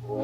Good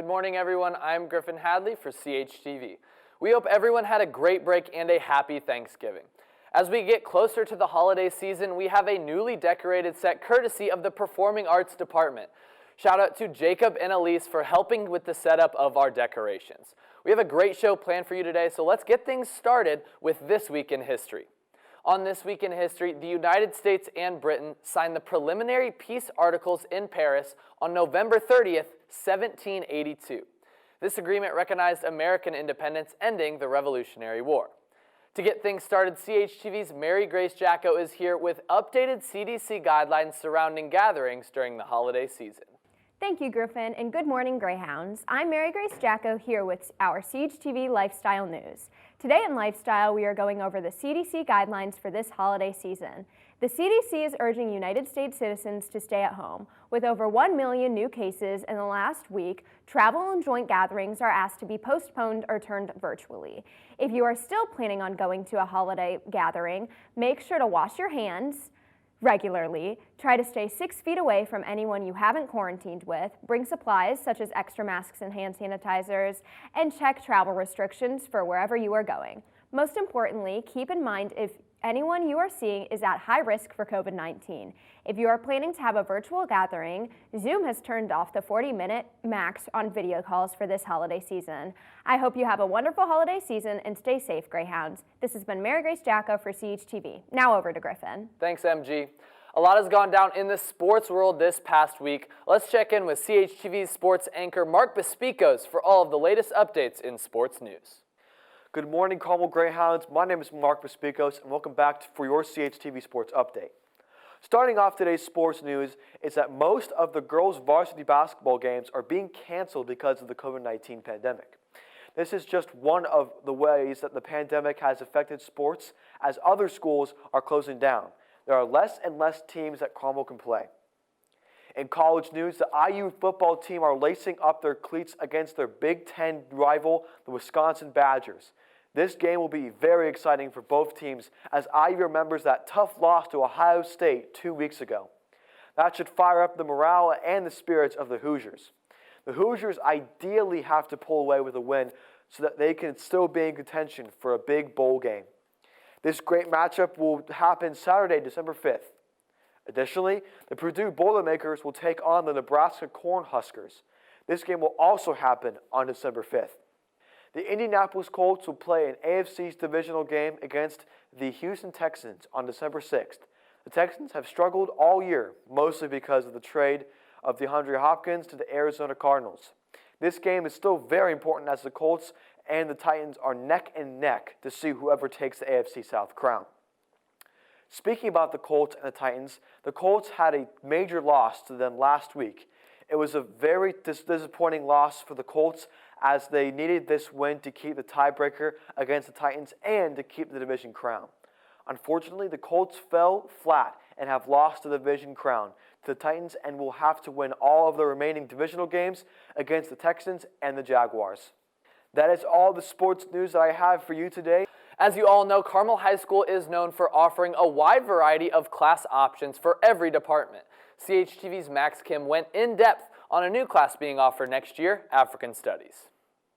morning, everyone. I'm Griffin Hadley for CHTV. We hope everyone had a great break and a happy Thanksgiving. As we get closer to the holiday season, we have a newly decorated set courtesy of the Performing Arts Department. Shout out to Jacob and Elise for helping with the setup of our decorations. We have a great show planned for you today, so let's get things started with This Week in History. On This Week in History, the United States and Britain signed the preliminary peace articles in Paris on November 30th, 1782. This agreement recognized American independence, ending the Revolutionary War. To get things started, CHTV's Mary Grace Jacko is here with updated CDC guidelines surrounding gatherings during the holiday season. Thank you, Griffin, and good morning, Greyhounds. I'm Mary Grace Jacko here with our CHTV Lifestyle News. Today in Lifestyle, we are going over the CDC guidelines for this holiday season. The CDC is urging United States citizens to stay at home. With over 1 million new cases in the last week, travel and joint gatherings are asked to be postponed or turned virtually. If you are still planning on going to a holiday gathering, make sure to wash your hands regularly, try to stay 6 feet away from anyone you haven't quarantined with, bring supplies such as extra masks and hand sanitizers, and check travel restrictions for wherever you are going. Most importantly, keep in mind if anyone you are seeing is at high risk for COVID-19. If you are planning to have a virtual gathering, Zoom has turned off the 40-minute max on video calls for this holiday season. I hope you have a wonderful holiday season and stay safe, Greyhounds. This has been Mary Grace Jacko for CHTV. Now over to Griffin. Thanks, MG. A lot has gone down in the sports world this past week. Let's check in with CHTV's sports anchor Mark Bisbecos for all of the latest updates in sports news. Good morning, Carmel Greyhounds. My name is Mark Bisbecos, and welcome back for your CHTV Sports Update. Starting off today's sports news is that most of the girls' varsity basketball games are being canceled because of the COVID-19 pandemic. This is just one of the ways that the pandemic has affected sports, as other schools are closing down. There are less and less teams that Carmel can play. In college news, the IU football team are lacing up their cleats against their Big Ten rival, the Wisconsin Badgers. This game will be very exciting for both teams, as IU remembers that tough loss to Ohio State 2 weeks ago. That should fire up the morale and the spirits of the Hoosiers. The Hoosiers ideally have to pull away with a win so that they can still be in contention for a big bowl game. This great matchup will happen Saturday, December 5th. Additionally, the Purdue Boilermakers will take on the Nebraska Cornhuskers. This game will also happen on December 5th. The Indianapolis Colts will play an AFC's divisional game against the Houston Texans on December 6th. The Texans have struggled all year, mostly because of the trade of DeAndre Hopkins to the Arizona Cardinals. This game is still very important as the Colts and the Titans are neck and neck to see whoever takes the AFC South crown. Speaking about the Colts and the Titans, the Colts had a major loss to them last week. It was a very disappointing loss for the Colts, as they needed this win to keep the tiebreaker against the Titans and to keep the division crown. Unfortunately, the Colts fell flat and have lost the division crown to the Titans and will have to win all of the remaining divisional games against the Texans and the Jaguars. That is all the sports news that I have for you today. As you all know, Carmel High School is known for offering a wide variety of class options for every department. CHTV's Max Kim went in depth on a new class being offered next year, African Studies.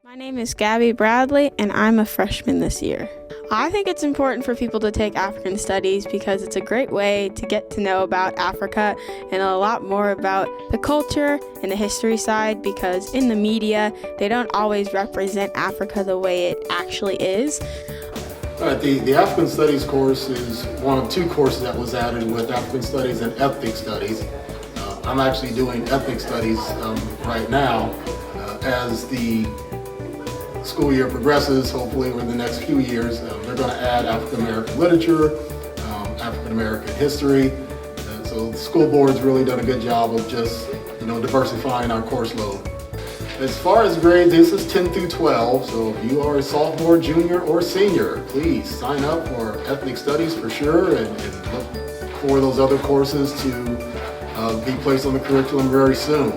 My name is Gabby Bradley, and I'm a freshman this year. I think it's important for people to take African Studies because it's a great way to get to know about Africa and a lot more about the culture and the history side, because in the media, they don't always represent Africa the way it actually is. The African Studies course is one of 2 courses that was added with African Studies and Ethnic Studies. I'm actually doing Ethnic Studies right now as the school year progresses, hopefully over the next few years, they're going to add African American literature, African American history. So the school board's really done a good job of just, diversifying our course load. As far as grades, this is 10 through 12, so if you are a sophomore, junior, or senior, please sign up for ethnic studies for sure, and look for those other courses to be placed on the curriculum very soon.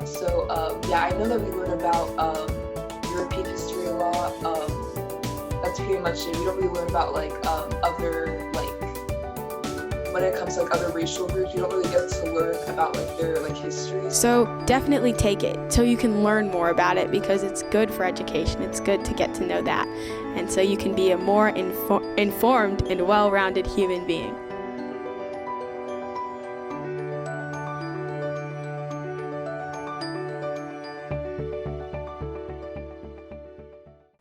So, I know that we learn about European history a lot. That's pretty much it. We don't really learn about other when it comes to other racial groups, you don't really get to learn about their history. So definitely take it so you can learn more about it, because it's good for education. It's good to get to know that. And so you can be a more informed and well-rounded human being.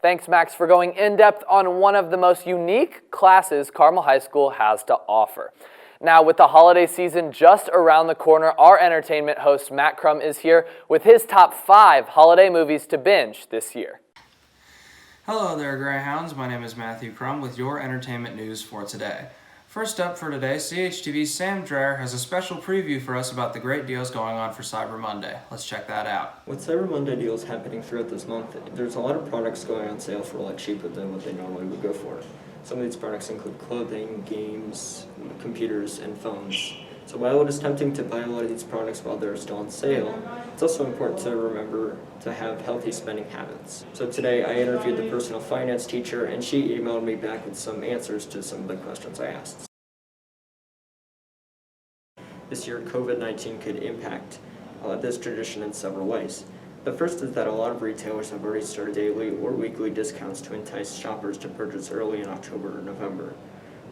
Thanks, Max, for going in-depth on one of the most unique classes Carmel High School has to offer. Now, with the holiday season just around the corner, our entertainment host, Matt Crum, is here with his top 5 holiday movies to binge this year. Hello there, Greyhounds. My name is Matthew Crum with your entertainment news for today. First up for today, CHTV's Sam Dreher has a special preview for us about the great deals going on for Cyber Monday. Let's check that out. With Cyber Monday deals happening throughout this month, there's a lot of products going on sale for a lot cheaper than what they normally would go for. Some of these products include clothing, games, computers, and phones. So while it is tempting to buy a lot of these products while they're still on sale, it's also important to remember to have healthy spending habits. So today I interviewed the personal finance teacher, and she emailed me back with some answers to some of the questions I asked. This year, COVID-19 could impact this tradition in several ways. The first is that a lot of retailers have already started daily or weekly discounts to entice shoppers to purchase early in October or November.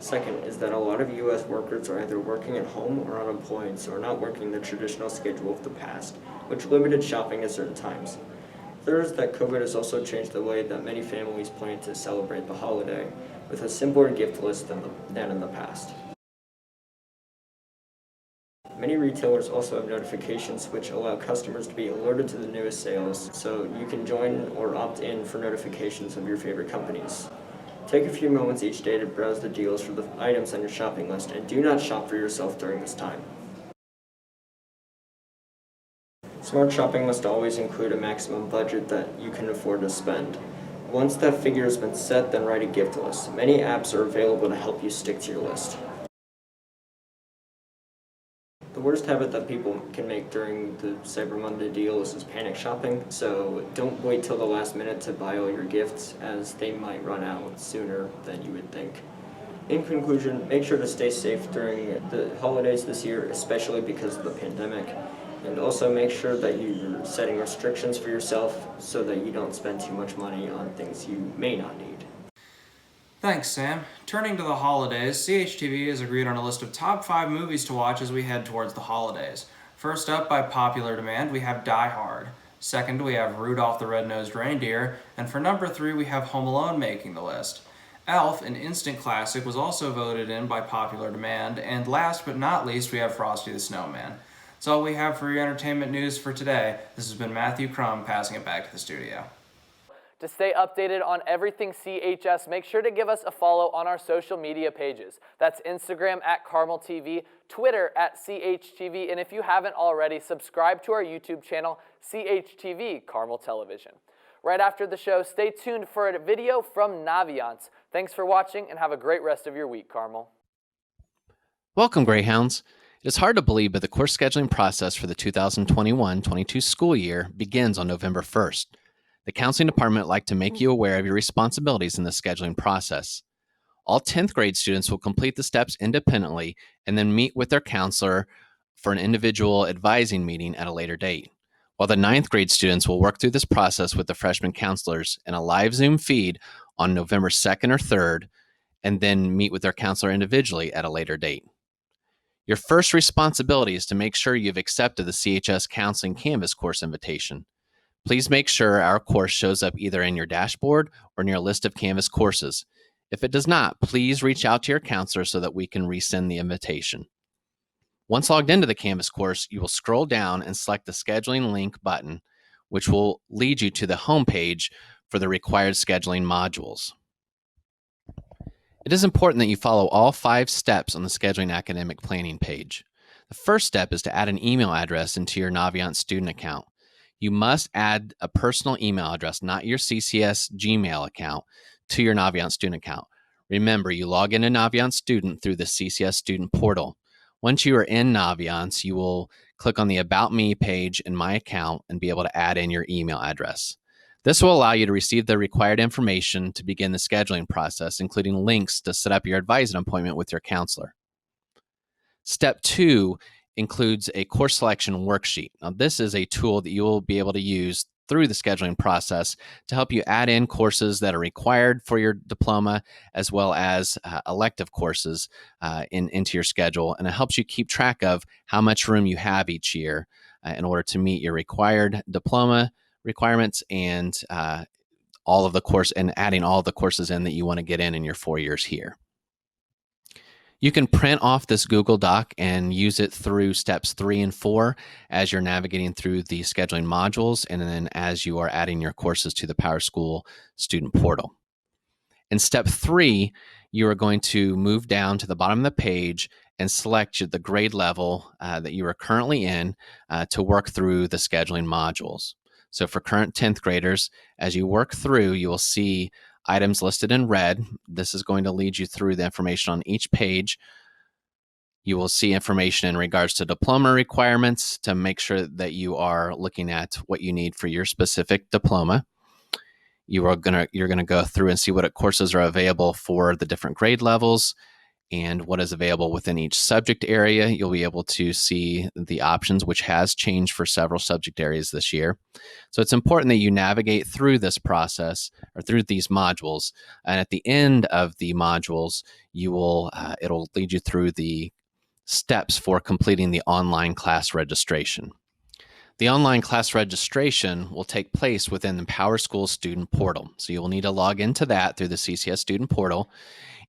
Second is that a lot of U.S. workers are either working at home or unemployed, so are not working the traditional schedule of the past, which limited shopping at certain times. Third is that COVID has also changed the way that many families plan to celebrate the holiday, with a simpler gift list than in the past. Many retailers also have notifications which allow customers to be alerted to the newest sales, so you can join or opt in for notifications of your favorite companies. Take a few moments each day to browse the deals for the items on your shopping list, and do not shop for yourself during this time. Smart shopping must always include a maximum budget that you can afford to spend. Once that figure has been set, then write a gift list. Many apps are available to help you stick to your list. The worst habit that people can make during the Cyber Monday deals is panic shopping, so don't wait till the last minute to buy all your gifts, as they might run out sooner than you would think. In conclusion, make sure to stay safe during the holidays this year, especially because of the pandemic, and also make sure that you're setting restrictions for yourself so that you don't spend too much money on things you may not need. Thanks, Sam. Turning to the holidays, CHTV has agreed on a list of top 5 movies to watch as we head towards the holidays. First up, by popular demand, we have Die Hard. Second, we have Rudolph the Red-Nosed Reindeer. And for number 3, we have Home Alone making the list. Elf, an instant classic, was also voted in by popular demand. And last but not least, we have Frosty the Snowman. That's all we have for your entertainment news for today. This has been Matthew Crum, passing it back to the studio. To stay updated on everything CHS, make sure to give us a follow on our social media pages. That's Instagram at Carmel TV, Twitter at CHTV, and if you haven't already, subscribe to our YouTube channel, CHTV Carmel Television. Right after the show, stay tuned for a video from Naviance. Thanks for watching and have a great rest of your week, Carmel. Welcome, Greyhounds. It is hard to believe, but the course scheduling process for the 2021-22 school year begins on November 1st. The counseling department would like to make you aware of your responsibilities in the scheduling process. All 10th grade students will complete the steps independently and then meet with their counselor for an individual advising meeting at a later date, while the 9th grade students will work through this process with the freshman counselors in a live Zoom feed on November 2nd or 3rd, and then meet with their counselor individually at a later date. Your first responsibility is to make sure you've accepted the CHS Counseling Canvas course invitation. Please make sure our course shows up either in your dashboard or in your list of Canvas courses. If it does not, please reach out to your counselor so that we can resend the invitation. Once logged into the Canvas course, you will scroll down and select the scheduling link button, which will lead you to the homepage for the required scheduling modules. It is important that you follow all 5 steps on the scheduling academic planning page. The first step is to add an email address into your Naviance student account. You must add a personal email address, not your CCS Gmail account, to your Naviance student account. Remember, you log into Naviance Student through the CCS Student Portal. Once you are in Naviance, you will click on the About Me page in My Account and be able to add in your email address. This will allow you to receive the required information to begin the scheduling process, including links to set up your advising appointment with your counselor. Step 2 includes a course selection worksheet. Now, this is a tool that you will be able to use through the scheduling process to help you add in courses that are required for your diploma, as well as elective courses into your schedule. And it helps you keep track of how much room you have each year in order to meet your required diploma requirements and all of the course and adding all of the courses in that you want to get in your 4 years here. You can print off this Google Doc and use it through steps 3 and 4 as you're navigating through the scheduling modules and then as you are adding your courses to the PowerSchool student portal. In step 3, you are going to move down to the bottom of the page and select the grade level that you are currently in to work through the scheduling modules. So for current 10th graders, as you work through, you will see items listed in red. This is going to lead you through the information on each page. You will see information in regards to diploma requirements to make sure that you are looking at what you need for your specific diploma. You're gonna go through and see what courses are available for the different grade levels and what is available within each subject area. You'll be able to see the options, which has changed for several subject areas this year. So it's important that you navigate through this process or through these modules. And at the end of the modules, it'll lead you through the steps for completing the online class registration. The online class registration will take place within the PowerSchool student portal. So you will need to log into that through the CCS student portal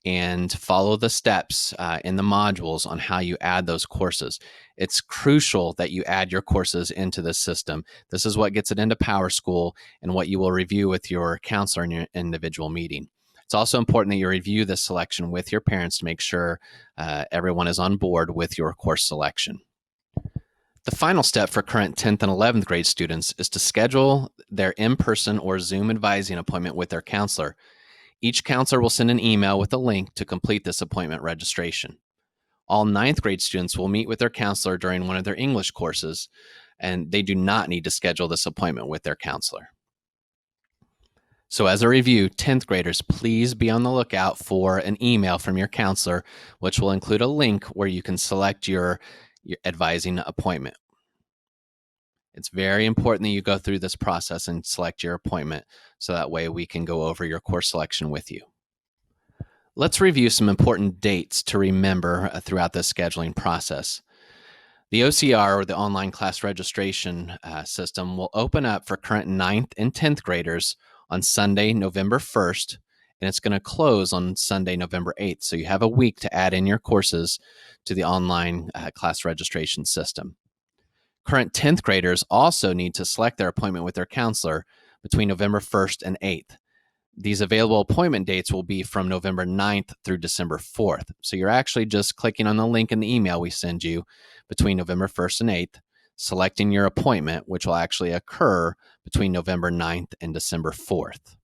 and follow the steps in the modules on how you add those courses. It's crucial that you add your courses into the system. This is what gets it into PowerSchool and what you will review with your counselor in your individual meeting. It's also important that you review this selection with your parents to make sure everyone is on board with your course selection. The final step for current 10th and 11th grade students is to schedule their in-person or Zoom advising appointment with their counselor. Each counselor will send an email with a link to complete this appointment registration. All 9th grade students will meet with their counselor during one of their English courses, and they do not need to schedule this appointment with their counselor. So as a review, 10th graders, please be on the lookout for an email from your counselor, which will include a link where you can select your advising appointment. It's very important that you go through this process and select your appointment so that way we can go over your course selection with you. Let's review some important dates to remember throughout this scheduling process. The OCR, or the online class registration system, will open up for current 9th and 10th graders on Sunday, November 1st, and it's going to close on Sunday, November 8th. So you have a week to add in your courses to the online class registration system. Current 10th graders also need to select their appointment with their counselor between November 1st and 8th. These available appointment dates will be from November 9th through December 4th. So you're actually just clicking on the link in the email we send you between November 1st and 8th, selecting your appointment, which will actually occur between November 9th and December 4th.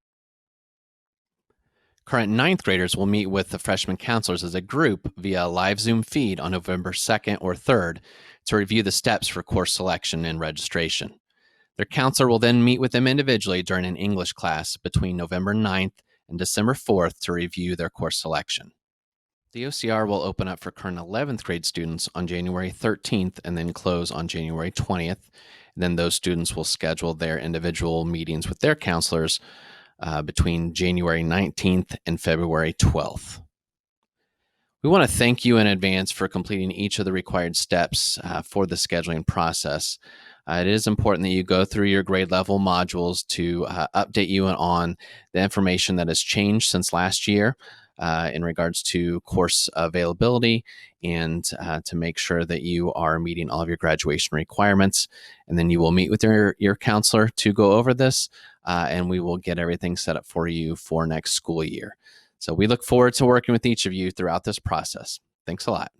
Current 9th graders will meet with the freshman counselors as a group via a live Zoom feed on November 2nd or 3rd to review the steps for course selection and registration. Their counselor will then meet with them individually during an English class between November 9th and December 4th to review their course selection. The OCR will open up for current 11th grade students on January 13th and then close on January 20th. And then those students will schedule their individual meetings with their counselors between January 19th and February 12th. We want to thank you in advance for completing each of the required steps for the scheduling process. It is important that you go through your grade level modules to update you on the information that has changed since last year. in regards to course availability and to make sure that you are meeting all of your graduation requirements. And then you will meet with your counselor to go over this, and we will get everything set up for you for next school year. So we look forward to working with each of you throughout this process. Thanks a lot.